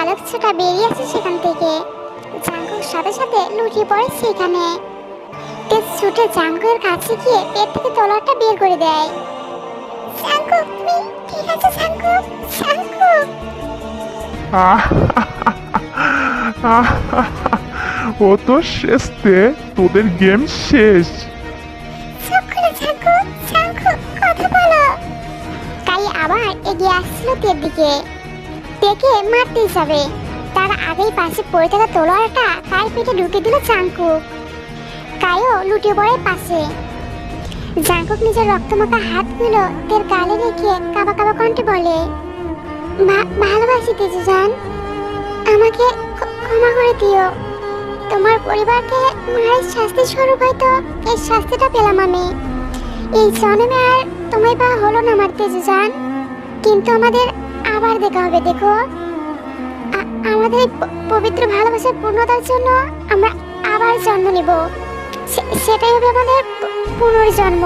আলোকছটা বেরিয়ে আসে সেখান থেকে। জাঙ্কুক সাথে সাথে লুটিয়ে পড়ে সেখানে। তেজ ছুটে জাঙ্কুকের কাছে গিয়ে পেট থেকে তলোয়ারটা বের করে দেয়। জাঙ্কুক, তুমি ঠিক আছে? Jungkook, Jungkook. ও তো শেষতে, তোদের গেম শেষ। চুপ করে জাঙ্কুক, জাঙ্কুক কথা বলো। কাই আবার এগিয়ে আসছিল তের দিকে। তেকে মারতে যাবে, তার আগেই পাশে পড়ে থাকা তলোয়ারটা কাই পেটে ঢুকে দিল জাঙ্কুক। কাইও লুটিয়ে পড়ে পাশে। জাঙ্কুক নিজের রক্তমাখা হাতগুলো তের গালে রেখে কাবা কাবা কণ্ঠে বলে, ভালোবাসি তেজুজান, আমাকে ক্ষমা করে দিও। তোমার পরিবারকে মায়ের শাস্তি স্বরূপ হয়তো এই শাস্তিটা পেলাম আমি। এই জন্মে আর তোমায় পাওয়া হলো না আমার তেজুজান, কিন্তু আমাদের আবার দেখা হবে। দেখো, আমাদের এই পবিত্র ভালোবাসার পূর্ণতার জন্য আমরা আবার জন্ম নিব। সেটাই হবে আমাদের পুনর্জন্ম।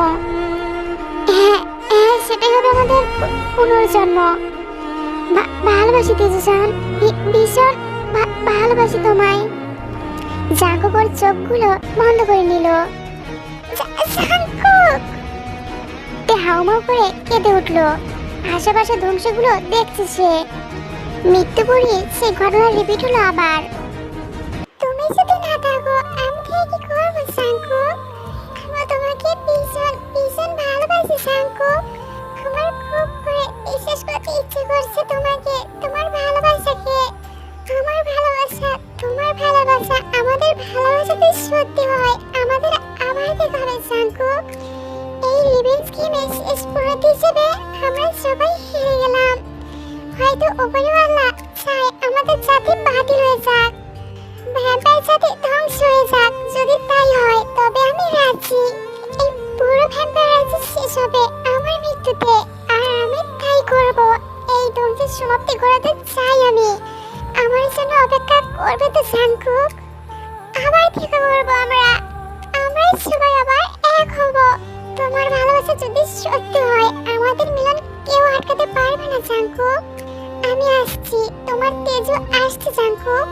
হ্যাঁ হ্যাঁ, সেটাই হবে আমাদের পুনর্জন্ম। ভালোবাসি তেজুজান, ভীষণ ভালোবাসি তোমায়। জাঙ্কুক ওর চোখগুলো বন্ধ করে নিল। তে হাউমাউ করে কেঁদে উঠল। আশেপাশে ধ্বংসগুলো দেখছে সে। মৃত্যুপুরী সেই ঘটনা রিপিট হলো আবার। তুমি যদি না থাকো আমি কি করবো জাঙ্কুক? আমি তোমাকে ভীষণ ভীষণ ভালোবাসি জাঙ্কুক। আমার খুব করে বিশ্বাস করতে ইচ্ছে করছে তোমাকে, তোমার ভালোবাসাকে। আমার ভালোবাসা, তোমার ভালোবাসা, আমাদের ভালোবাসাতে সত্যি হয়। আমাদের আবার দেখা হবে জাঙ্কুক। এই রিভেঞ্জ গেমে শেষ পরিণতি হিসেবে আমরা সবাই হেরে গেলাম। হয়তো উপরওয়ালা চায় আমাদের জাতি বাতিল হয়ে যাক, ভ্যাম্পায়ার জাতি ধ্বংস হয়ে যাক। যদি তাই হয় তবে আমি রাজি। এই পুরো ভ্যাম্পায়ার রাজ্য শেষ হবে আমার মৃত্যুতে, আর আমি তাই করব। এই ধ্বংসের সমাপ্তি ঘটাতে চাই আমি। আমার জন্য অপেক্ষা করবে তো জাঙ্কুক? আবার দেখা করবো আমরা, আমরাই সবাই আবার এক হব। তোমার ভালোবাসা যদি সত্যি হয় আমাদের মিলন কেউ আটকাতে পারবে না জাঙ্কুক। আমি আসছি, তোমার তেজও আসছে জাঙ্কুক।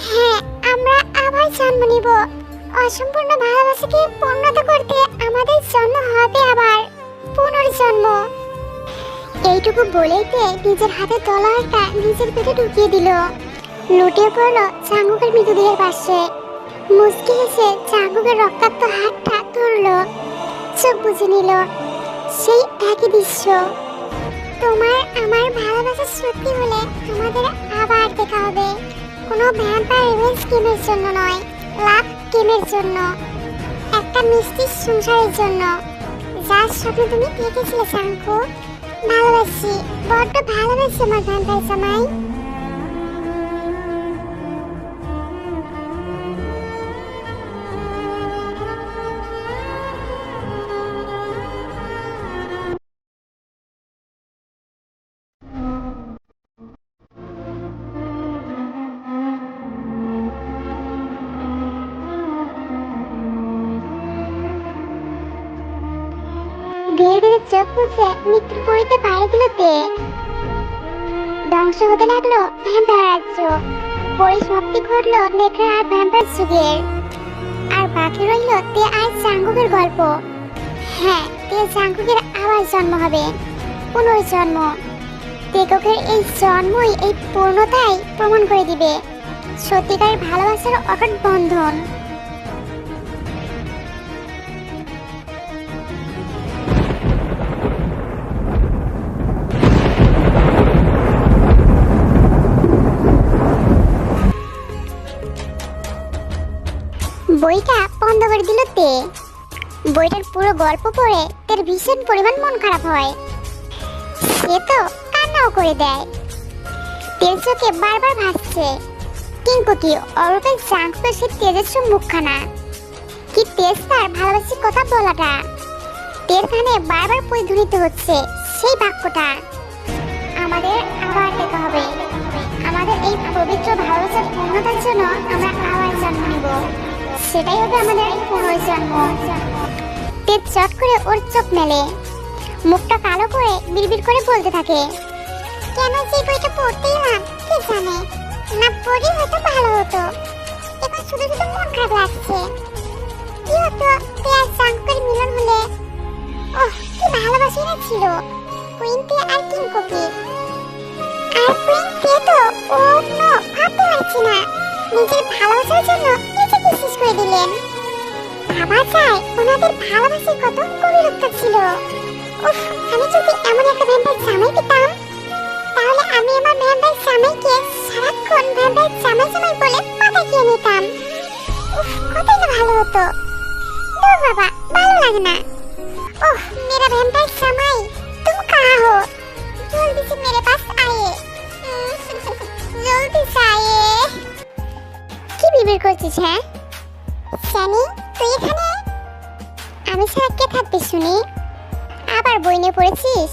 হ্যাঁ, আমরা আবার জন্ম নিব। অসম্পূর্ণ ভালোবাসাকে পূর্ণতা করতে আমাদের জন্ম হবে আবার পুনর্জন্ম। এইটুকু বলেই তে নিজের হাতে তলোয়ারটা নিজের পেটে ঢুকিয়ে দিল। লুটিয়ে পড়ল জাঙ্কুকের মৃতদেহের পাশে। মুচকি হেসে জাঙ্কুকের রক্তাক্ত হাতটা ধরল, চোখ বুঝে নিল। সেই একই দৃশ্য। তোমার আমার ভালোবাসা সত্যি হলে আমাদের আবার দেখা হবে। কোনো ভ্যাম্পায়ার রিভেঞ্জ গেমের জন্য নয়, লাভ গেমের জন্য, একটা মিষ্টি সংসারের জন্য, যার স্বপ্নে তুমি দেখেছিলে জাঙ্কুক। ভালোবাসি, বড্ড ভালোবাসি আমার ভ্যাম্পায়ার জামাই। ধীরে ধীরে চোখ মুছে মৃত্যুর পরিতে বাইরে দিল তে। ধ্বংস হতে লাগলো ভ্যাম্পায়ার রাজ্য। পরিসমাপ্তি ঘটলো নেকড়ে আর ভ্যাম্পায়ার যুগের। আর বাকি রইল তে আর জাঙ্কুকের গল্প। হ্যাঁ, তে জাঙ্কুকের আবার জন্ম হবে, পুনর্জন্ম। তেককের এই জন্মই এই পূর্ণতাই প্রমাণ করে দিবে সত্যিকারের ভালোবাসার অগাধ বন্ধন। বইটা বন্ধ করে দিল তে। বইটার পুরো গল্প পড়ে তের ভীষণ পরিমাণ মন খারাপ হয়। সে তো কান্নাও করে দেয়। তের চোখে বারবার ভাসছে কিংকতি অরূপের জাঙ্কুকের সে তেজস্ব মুখখানা। কি তেজ তার ভালোবাসির কথা বলাটা। তের কানে বারবার প্রতিধ্বনিত হচ্ছে সেই বাক্যটা, আমাদের আবার দেখা হবে। আমাদের এই পবিত্র ভালোবাসার পূর্ণতার জন্য আমরা আবার জন্ম নিব। সেটাই হবে আমাদের পুনর্জন্ম। তেজ চট করে ওর চোখ মেলে, মুখটা কালো করে বিড়বিড় করে বলতে থাকে, কেন যে বইটা পড়তে এলাম কে জানে। না পড়ি হয়তো ভালো হতো। এখন শুধু শুধু মন খারাপ লাগছে। কি হতো পেয়ার চাঙ্কের মিলন হলে? ওহ, কি ভালোবাসা না ছিল কুইন্টি আর কিংকোকে। আর কুইন্টি তো অন্য ভাবতে পারছি না, নিজের ভালোবাসার জন্য নিজেকে শেষ করে দিলেন। ভাবা যায় ওনাদের ভালোবাসার কত গভীরতা ছিল। উফ, আমি যদি এমন একটা ভ্যাম্পায়ার জামাই পেতাম, তাহলে আমি আমার ভ্যাম্পায়ার জামাইকে সারাক্ষণ ভ্যাম্পায়ার জামাই জামাই বলে মাথা খেয়ে নিতাম। উফ, কতই না ভালো হতো। দূর বাবা, ভালো লাগে না। ओह मेरा वैम्पायर जमाई, तुम कहाँ हो? जल्दी से मेरे पास आइए। जल्दी से आइए। কি বিবির করছিস? হ্যাঁ সানি, তুই এখানে? আমি ছাড়া কে থাকবে শুনি? আবার বই নিয়ে পড়েছিস?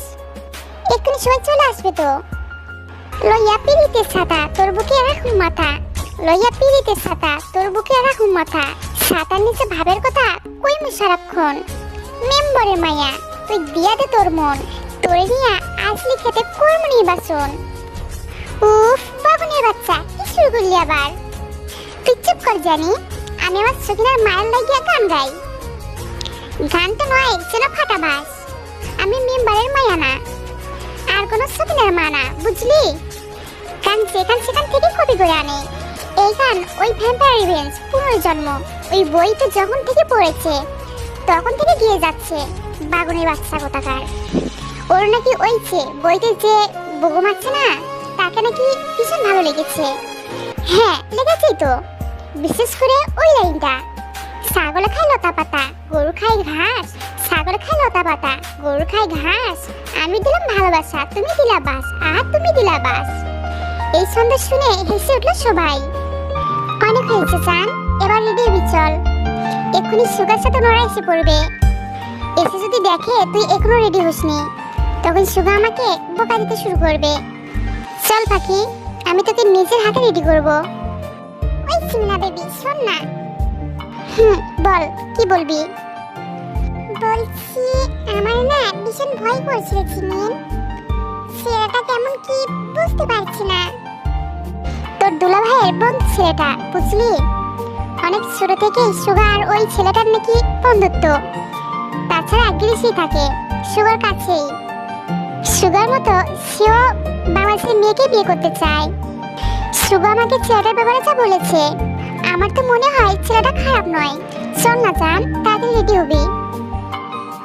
এক্ষুনি সময় চলে আসবে তো। লইয়া পিড়িতে ছাতা তোর বুকে রাখুন মাথা, লইয়া পিড়িতে ছাতা তোর বুকে রাখুন মাথা। ছাতার নিচে ভাবের কথা কইমু সারাক্ষণ। মেম্বরে মায়া তুই দিয়া দে তোর মন, তোরে নিয়া আসলি খেতে করব নির্বাচন। উফ বাবুনের বাচ্চা, কি শুরু করলি আবার? তুই চুপ কর জানি, আমি আমার সখিনার মায়ের লাগিয়া গান গাই। গান তো নয় যেন ফাটা বাস। আমি মেম্বারের মায়া না, আর কোনো সখিনার মা না, বুঝলি? গান যেখান সেখান থেকে কপি করে আনে। এই গান ওই ভ্যাম্পায়ার রিভেঞ্জ পুনর্জন্ম, ওই বইতে যখন থেকে পড়েছে তখন থেকে গিয়ে যাচ্ছে। বাগুনের বাচ্চা কোথাকার। ওর নাকি ওই যে বইতে যে বগু মারছে না, তাকে নাকি ভীষণ ভালো লেগেছে। হ্যাঁ লেগেছেই তো, বিশেষ করে ওই লাইনটা, ছাগল খায় লতা পাতা গরু খায় ঘাস, ছাগল খায় লতা পাতা গরু খায় ঘাস, আমি দিলাম ভালোবাসা তুমি দিলা বাস, আর তুমি দিলা বাস। এই ছন্দ শুনে হেসে উঠলো সবাই। অনেক হয়েছে চান, এবার রেডি হবি চল। এক্ষুনি সুগার সাথে নোরা এসে পড়বে। এসে যদি দেখে তুই এখনো রেডি হসনি, তখন সুগা আমাকে বোকা দিতে শুরু করবে। চল পাখি, আমি তোকে নিজের হাতে রেডি করব। ওই সিমনা বেবি শোন না। বল, কি বলবি? বলছি আমার না ভীষণ ভয় করছে চিমিন, ছেলেটা কেমন কি বুঝতে পারছি না। তোর দুলা ভাইয়ের বন্ধু ছেলেটা, বুঝলি? অনেক ছোট থেকে সুগা আর ওই ছেলেটার নাকি বন্ধুত্ব। তাছাড়া গিরিশই থাকে সুগার কাছেই। সুগার মতো সেও বাংলাদেশের মেয়েকে বিয়ে করতে চায়। সুগা আমাকে ছেলেটার ব্যাপারে যা বলেছে, আমার তো মনে হয় ছেলেটা খারাপ নয়। চল না জান, তাড়াতাড়ি রেডি হবি।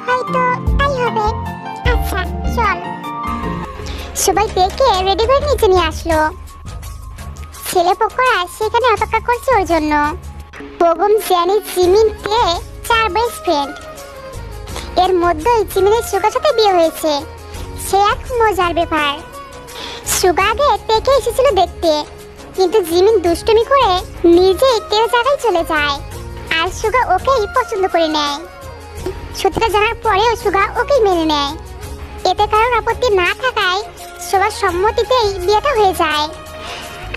হয়তো তাই হবে। আচ্ছা চল। সবাই দেখে রেডি করে নিচে নিয়ে আসলো। ছেলে পক্ষরা সেখানে অপেক্ষা করছে ওর জন্য। বেগম জানি জিমিন তে 4 বেস্ট ফ্রেন্ড। এর মধ্যেই জিমিনের সুগার সাথে বিয়ে হয়েছে, সে এক মজার ব্যাপার। সুগা আগে দেখে এসেছিল দেখতে, কিন্তু জিমিন দুষ্টুমি করে নিজে তেরো জায়গায় চলে যায়, আর সুগা ওকেই পছন্দ করে নেয়। সত্যিটা জানার পরেও সুগা ওকেই মেনে নেয়। এতে কারোর আপত্তি না থাকায় সবার সম্মতিতেই বিয়েটা হয়ে যায়।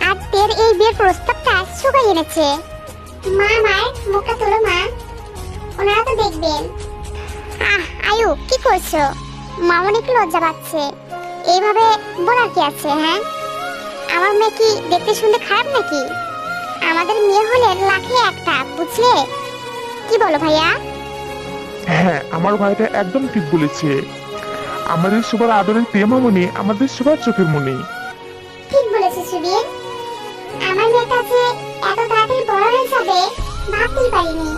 আর তের এই বিয়ের প্রস্তাবটা সুগা এনেছে। মা, মায়ের মুখটা তোলো মা, ওনারা তো দেখবেন। আয়ু কি করছো? মা অনেক লজ্জা পাচ্ছে। এইভাবে বলার কি আছে? হ্যাঁ, আমার মেয়ে কি দেখতে শুনতে খারাপ নাকি? আমাদের মেয়ে হলে লাখে একটা, বুঝলে? কি বলো ভাইয়া? হ্যাঁ, আমার ভাইটা একদম ঠিক বলেছে। আমাদের সবার আদরের তেমামনি আমাদের সবার চোখের মনি। ঠিক বলেছে সুবীর। আমার মেয়েটা যে এত তাড়াতাড়ি বড় হয়ে যাবে ভাবতেই পারিনি।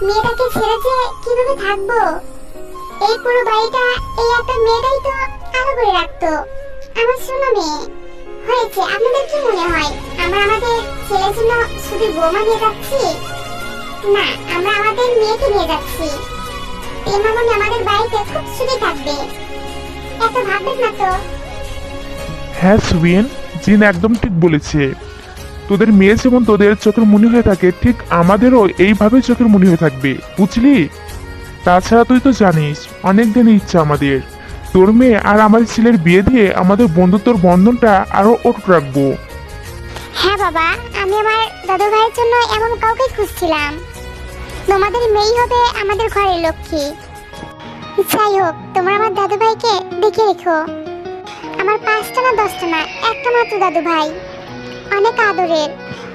মেয়েটাকে ছেড়ে যে কিভাবে থাকবো? এই পুরো বাড়িটা এই একটা মেয়েটাই তো আলো করে রাখতো। আমার শোনো মেয়ে হয়েছে, আপনাদের কি মনে হয় আমরা আমাদের ছেলের জন্য শুধু বৌমা নিয়ে যাচ্ছি? না, আমরা আমাদের মেয়েকে নিয়ে যাচ্ছি। এই মামনি আমাদের বাড়িতে খুব সুখে থাকবে। এত ভাববেন না তো। হ্যাঁ সুবিন, জিন একদম ঠিক বলেছে। তোদের মেয়ে যেমন তোদের চোখের মনি হয়ে থাকে, ঠিক আমাদেরও এইভাবে চোখের মনি হয়ে থাকবে, বুঝলি? তাছাড়া তুই তো জানিস অনেক দিনের ইচ্ছা আমাদের তোর মেয়ে আর আমাদের ছেলের বিয়ে দিয়ে আমাদের বন্ধুত্বর বন্ধনটা আরো অটুট রাখবো। হ্যাঁ বাবা, আমি আমার দাদু ভাইয়ের জন্য এমন কাউকে খুঁজছিলাম। তোমাদের মেয়েই হবে আমাদের ঘরের লক্ষ্মী। যাই হোক, তোমরা আমার দাদু ভাইকে দেখে রেখো। আমার 5টা না 10টা না, একটা মাত্র দাদু ভাই। অনেক আদরের,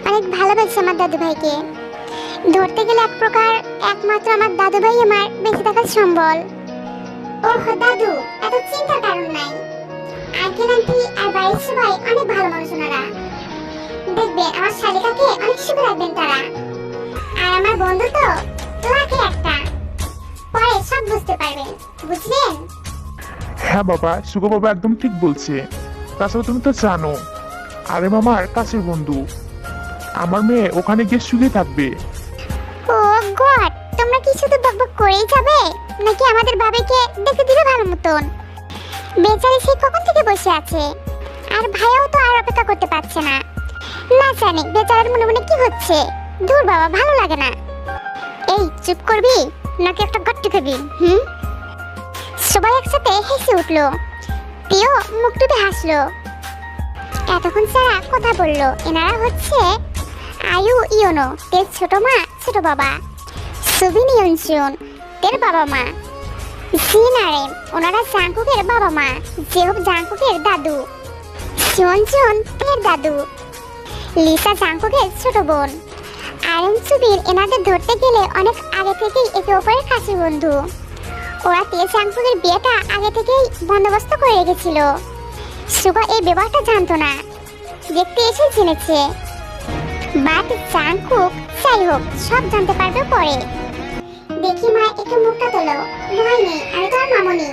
অনেক ভালোবাসি আমার দাদু ভাইকে। ধরতে গেলে এক প্রকার একমাত্র আমার দাদু ভাই আমার বেঁচে থাকার সম্বল। ওহ দাদু, এত চিন্তার কারণ নাই। আঙ্কেল আন্টি আর বাড়ির সবাই অনেক ভালো মানুষ ওনারা। দেখবে আমার শালিকাকে অনেক সুখে রাখবেন তারা। আর আমার বন্ধু তো লাখে একটা, পরে সব বুঝতে পারবেন, বুঝলেন? হ্যাঁ বাবা, সুগো বাবা একদম ঠিক বলছে। তাছাড়া তুমি তো জানো আরে মামার কাছের বন্ধু, আমার মেয়ে ওখানে গিয়ে সুখে থাকবে। ও গড, তোমরা কি শুধু বকবক করেই যাবে নাকি আমাদের বাবাকে দেখে দিলে ভালো মতন? বেচারি সে কখন থেকে বসে আছে, আর ভাইয়াও তো আর অপেক্ষা করতে পারছে না। না জানি বেচারার মনে মনে কি হচ্ছে। দূর বাবা, ভালো লাগে না। এই চুপ করবি নাকি একটা গট্টি খাবি? সবাই একসাথে হেসে উঠলো। প্রিয় মুখ টিপে হাসলো। এতক্ষণ সারা কথা বললো। এনারা হচ্ছে আয়ু ইয়োনো তের ছোট মা ছোট বাবা, সুবিন ইয়নসিয়ন তের বাবা মা, জিন আরেম ওনারা জাংকুকের বাবা মা, জেহব জাংকুকের দাদু, সিয়নসিয়ন তের দাদু, লিসা জাংকুকের ছোট বোন। আরেম সুবিন এনাদের ধরতে গেলে অনেক আগে থেকেই একে অপরের কাছের বন্ধু। ওরা তে জাংকুকের বিয়েটা আগে থেকেই বন্দোবস্ত করে রেখেছিল। সুগা এই ব্যবহারটা জানতো না, দেখতে এসে জেনেছে। বাট জাংকুক যাই হোক সব জানতে পারবে পরে। দেখি মা একটু মুখটা তোলো। ভয় নেই, আমি তো আর মামনি।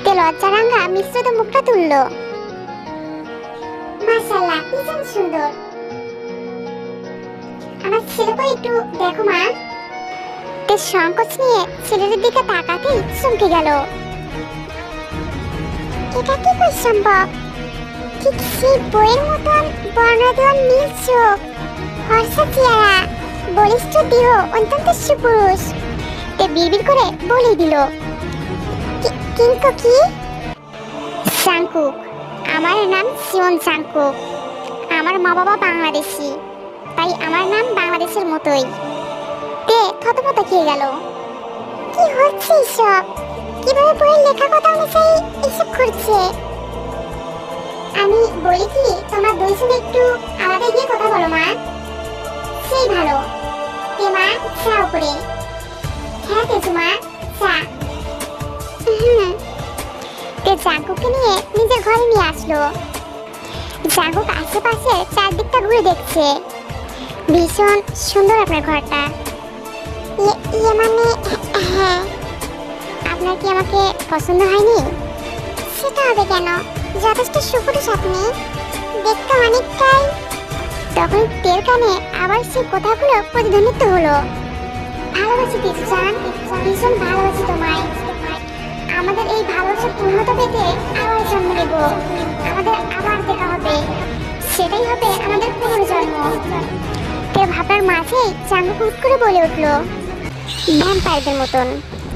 তে লজ্জারাঙ্গা মিশ্রিত মুখটা তুললো। মাশাআল্লাহ, কি যেন সুন্দর। আমার ছেলেকে একটু দেখো মা। তে সংকোচ নিয়ে ছেলের দিকে তাকাতেই চমকে গেল। এটা কি করে সম্ভব? ঠিক সেই বইয়ের মতন বর্ণাঢ্য নীল চোখ, ফর্সা চেহারা, বলিষ্ঠ দেহ, অত্যন্ত সুপুরুষ। তে বিড়বিড় করে বলে দিল, কিন্তু কি? জাংকুক, আমার নাম সিওন জাংকুক। আমার মা বাবা বাংলাদেশি, তাই আমার নাম বাংলাদেশের মতোই। তে থতমত খেয়ে গেল। কি হচ্ছে এসব? কিভাবে বইয়ের লেখা কথা অনুযায়ী এসব করছে? আমি বলি কি, তোমরা দুইজনে একটু আলাদা গিয়ে কথা বলো মা। সেই ভালো। তে মা, চা উপরে। হ্যাঁ তেজু মা, চা। তে জাংকুককে নিয়ে নিজের ঘরে নিয়ে আসলো। জাংকুক আশেপাশে চারদিকটা ঘুরে দেখছে। ভীষণ সুন্দর আপনার ঘরটা। ইয়ে মানে হ্যাঁ। আপনার কি আমাকে পছন্দ হয়নি? সেটা হবে কেন, যথেষ্ট সুপুরুষ আপনি, দেখতে অনেকটাই। তখন তের কানে আবার সেই কথাগুলো প্রতিধ্বনিত হলো। ভালোবাসি তেজু জান, ভীষণ ভালোবাসি তোমায়। আমাদের এই ভালোবাসা পূর্ণতা পেতে আবার জন্ম নেব। আমাদের আবার দেখা হবে, সেটাই হবে আমাদের পুনর্জন্ম। তে ভাবনার মাঝেই জাংকুক হুট করে বলে উঠল, ভ্যাম্পায়ারদের মতন,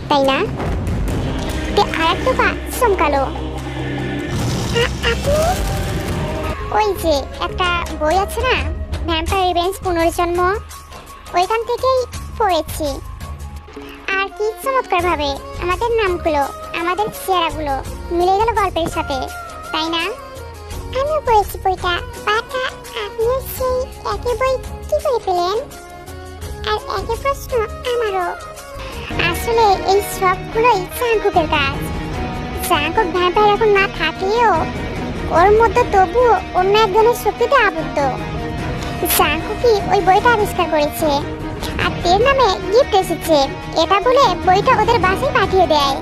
তাই না? তে আরেক টোকা চমকালো। আপনি? ওই যে একটা বই আছে না, ভ্যাম্পায়ার রিভেঞ্জ পুনর্জন্ম, ওইখান থেকেই পড়েছি। আর কি চমৎকার ভাবে আমাদের নামগুলো, আমাদের চেহারাগুলো মিলে গেল গল্পের সাথে, তাই না? আমিও পড়েছি বইটা, বাট আপনিও সেই একই বই কি করে পেলেন? আর একই প্রশ্ন আমারও। আসলে এই সবগুলোই জাংকুকের কাজ। জাংকুক ভ্যাম্পায়ার এখন না থাকলেও ওর মধ্যে তবুও অন্য একজনের শক্তিতে আবদ্ধ। জাংকুকই ওই বইটা আবিষ্কার করেছে, আর তের নামে গিফট এসেছে এটা বলে বইটা ওদের বাসায় পাঠিয়ে দেয়।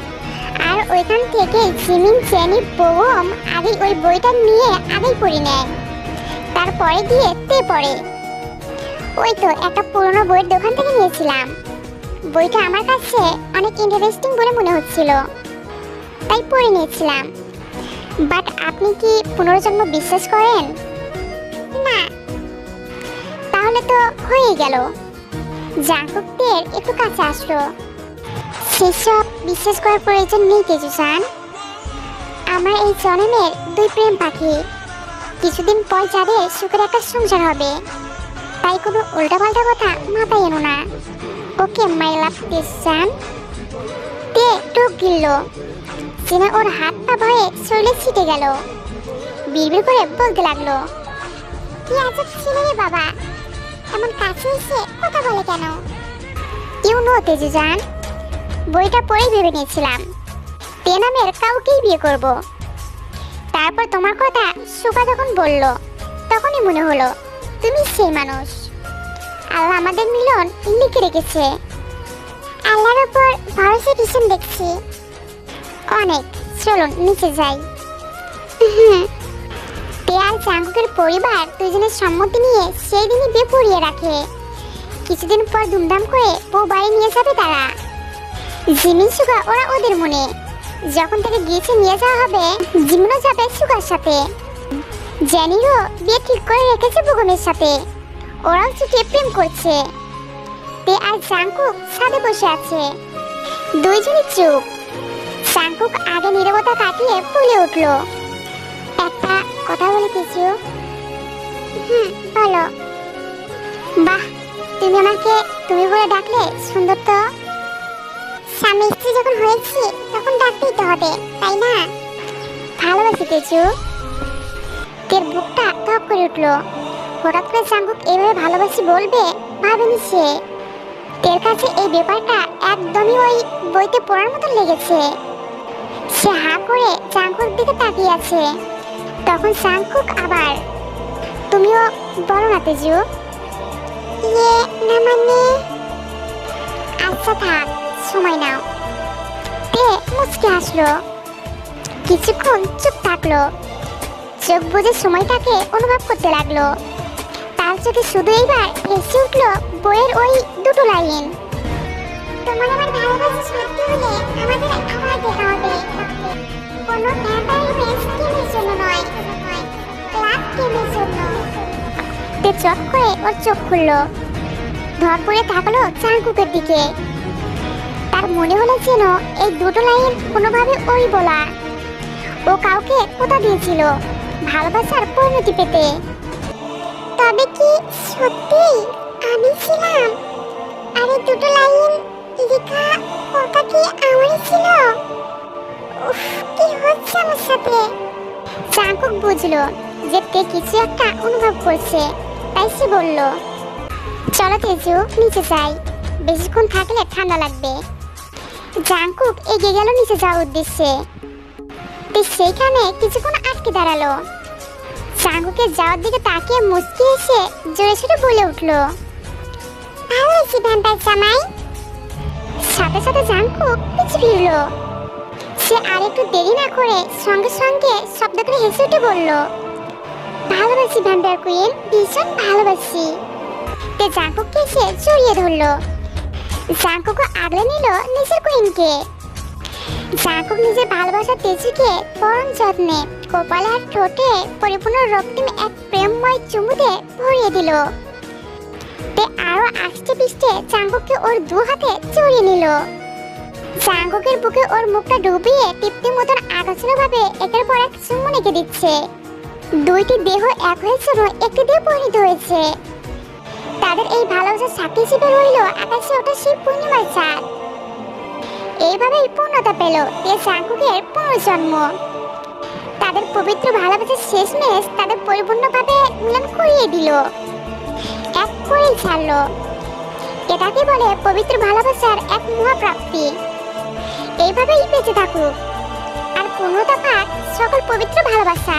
আর ওইখান থেকে জিমিন চেনি বোম আগে ওই বইটা নিয়ে আগেই পড়ে নেয়, তারপরে গিয়ে তে পড়ে। ওই তো একটা পুরনো বইয়ের দোকান থেকে নিয়েছিলাম। বইটা আমার কাছে অনেক ইন্টারেস্টিং বলে মনে হচ্ছিল, তাই পড়ে নিয়েছিলাম। বাট আপনি কি পুনর্জন্ম বিশ্বাস করেন? না। তাহলে তো হয়ে গেল। জাংকুক তের একটু কাছে আসলো। সেসব বিশ্বাস করার প্রয়োজন নেই তেজু-সান। আমরা এই জন্মের দুই প্রেম পাখি, কিছুদিন পর যাদের সুখের একটা সংসার হবে, তাই কোনো উল্টাপাল্টা কথা মাথায় এনো না। ওকে মাই লাভ তেজু-সান। তে ঢোক গিলল, যেন ওর হাত পা ভয়ে শরীরে ছিটে গেল। বিড়বিড় করে বলতে লাগলো, কি আজব ছেলে রে বাবা, এমন কাছে এসে কথা বলে কেন? ইউ নো তেজু জান, বইটা পড়েই ভেবে নিয়েছিলাম তে নামের কাউকেই বিয়ে করব। তারপর তোমার কথা সুকা যখন বলল তখনই মনে হলো তুমি সেই মানুষ। আল্লাহ আমাদের মিলন লিখে রেখেছে। আল্লাহর উপর ভরসা কিসেন দেখছি। অনেক, চলুন নিচে যাই। তে আর জাঙ্কুকের পরিবার দুজনের সম্মতি নিয়ে সেই দিনই বিয়ে পড়িয়ে রাখে। কিছুদিন পর ধুমধাম করে বউ বাড়ি নিয়ে যাবে তারা। জিমিন সুগা ওরা ওদের মনে। যখন তাকে গিয়েছে নিয়ে যাওয়া হবে, জিমিনও যাবে সুগার সাথে। জেনিরও বিয়ে ঠিক করে রেখেছে বুগমের সাথে। ওরাও চুটিয়ে প্রেম করছে। তে আর জাঙ্কুক ছাদে বসে আছে, দুইজনই চুপ। জাঙ্কুক আগে নীরবতা কাটিয়ে বলে উঠলো, একটা কথা বলে কিছু। বলো। বাহ, তুমি আমাকে তুমি বলে ডাকলে সুন্দর তো। স্বামী স্ত্রী যখন হয়েছি তখন ডাকতেই তো হবে, তাই না? ভালোবাসি তেজু। তের বুকটা ধপ করে উঠলো। হঠাৎ করে জাঙ্কুক এভাবে ভালোবাসি বলবে ভাবেনি সে। তের কাছে এই ব্যাপারটা একদমই ওই বইতে পড়ার মতো লেগেছে। সে হা করে জাঙ্কুক দিকে তাকিয়ে আছে। তখন জাঙ্কুক আবার, তুমিও বলো না তেজু। ইয়ে না মানে। আচ্ছা থাক, সময় নাও। তে মুচকে হাসলো। কিছুক্ষণ চুপ থাকলো, চোখ বুজে সময়টাকে অনুভব করতে লাগলো। তার চোখে শুধু এইবার ভেসে উঠলো বইয়ের ওই দুটো লাইন, তোমার আমার ভালোবাসা সত্যি হলে আমাদের আবার দেখা হবে। কোনো ভ্যাম্পায়ার স্কিমের জন্য নয়, ক্লাব গেমের জন্য। তে চট করে ওর চোখ খুললো, ধর পড়ে তাকালো জাঙ্কুকের দিকে। তার মনে হলো যেন এই দুটো লাইন কোনোভাবে ওই বলা। ও কাউকে কথা দিয়েছিল ভালোবাসার পরিণতি পেতে। তবে কি সত্যি আমি ছিলাম? আর এই দুটো লাইন লেখা কথা কি আমারই ছিল? উফ, কি হচ্ছে আমার সাথে? জাঙ্কুক বুঝলো যে তে কিছু একটা অনুভব করছে, তাই সে বলল, চলো তেজু নিচে যাই, বেশিক্ষণ থাকলে ঠান্ডা লাগবে। জাঙ্কুক এগিয়ে গেল নিচে যাওয়ার উদ্দেশ্যে। তে সেইখানে কিছুক্ষণ আটকে দাঁড়ালো। জাঙ্কুকের যাওয়ার দিকে তাকিয়ে মুচকি এসে জোরে সোরে বলে উঠলো, ভালো আছি ভ্যাম্পায়ার জামাই। সাথে সাথে জাঙ্কুক পিছু ফিরলো। সে আর একটু দেরি না করে সঙ্গে সঙ্গে শব্দ করে হেসে উঠে বলল, ভালোবাসি ভ্যাম্পায়ার কুইন, ভীষণ ভালোবাসি। তে জাঙ্কুককে এসে জড়িয়ে ধরলো। জাঙ্কুকও আগলে নিল নিজের কুইনকে। জাঙ্কুক নিজের ভালোবাসার তেজুকে পরম যত্নে কপালে আর ঠোঁটে পরিপূর্ণ রক্তিম এক প্রেমময় চুমুতে ভরিয়ে দিল। তে আরো আষ্টে পিষ্টে জাঙ্কুককে ওর দু হাতে জড়িয়ে নিল। জাঙ্কুকের বুকে ওর মুখটা ডুবিয়ে তৃপ্তির মতন আকর্ষণীয়ভাবে একের পর এক চুমু এঁকে দিচ্ছে। দুইটি দেহ এক হয়ে যেন একটি দেহ পরিণত হয়েছে। তাদের এই ভালোবাসার সাথী হিসেবে রইল আকাশে ওঠা সেই পূর্ণিমার চাঁদ। এইভাবেই পূর্ণতা পেল তে জাঙ্কুকের পুনর্জন্ম। তাদের পবিত্র ভালোবাসার শেষমেশ তাদের পরিপূর্ণভাবে মিলন করিয়ে দিল, এক করেই ছাড়লো। এটাকে বলে পবিত্র ভালোবাসার এক মহাপ্রাপ্তি। এইভাবেই বেঁচে থাকুক আর পূর্ণতা পাক সকল পবিত্র ভালোবাসা।